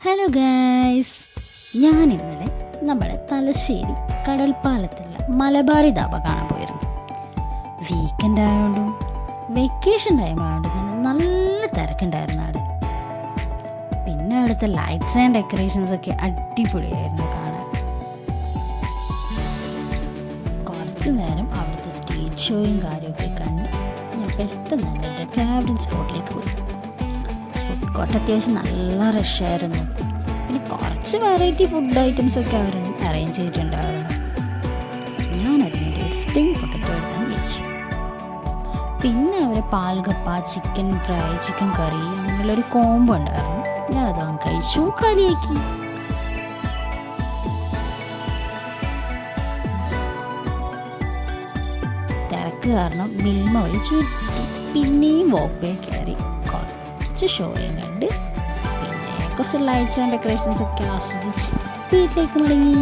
Hello guys, ഞാൻ ഇന്നലെ നമ്മുടെ തലശ്ശേരി കടൽപ്പാലത്തുള്ള മലബാറി ധാബ കാണാൻ പോയിരുന്നു. വീക്കെൻഡ് ആയതുകൊണ്ടും വെക്കേഷൻ ടൈം ആയതുകൊണ്ടും തന്നെ നല്ല തിരക്കുണ്ടായിരുന്നു അവിടെ. പിന്നെ അവിടുത്തെ ലൈറ്റ്സ് ആൻഡ് ഡെക്കറേഷൻസ് ഒക്കെ അടിപൊളിയായിരുന്നു കാണാൻ. കുറച്ച് നേരം അവിടുത്തെ സ്റ്റേജ് ഷോയും കാര്യമൊക്കെ കണ്ട് ഞാൻ പെട്ടെന്ന് തന്നെ എൻ്റെ ഫേവറേറ്റ് സ്പോട്ടിലേക്ക് പോയി. ഫുഡ് കോർട്ട് അത്യാവശ്യം നല്ല റഷായിരുന്നു. പിന്നെ കുറച്ച് വെറൈറ്റി ഫുഡ് ഐറ്റംസ് ഒക്കെ അവർ അറേഞ്ച് ചെയ്തിട്ടുണ്ടായിരുന്നു. ഞാൻ അതിനുവേണ്ടി ഒരു സ്പ്രിംഗ് പൊട്ടറ്റോ എടുക്കാൻ വെച്ചു. പിന്നെ അവർ പാൽഗപ്പ, ചിക്കൻ ഫ്രൈ, ചിക്കൻ കറി അങ്ങനെയുള്ളൊരു കോംബോ ഉണ്ടായിരുന്നു. ഞാനത് വാങ്ങി കഴിച്ചു, കളിയാക്കി. തിരക്ക് കാരണം മിൽമ വഴി ചുറ്റി പിന്നെയും വോക്ക് വേ കയറി കുറച്ച് ഷോയും കണ്ട് പിന്നെ കുറച്ച് ലൈറ്റ്സ് ആൻഡ് ഡെക്കറേഷൻസ് ഒക്കെ ആസ്വദിച്ച് വീട്ടിലേക്ക് മടങ്ങി.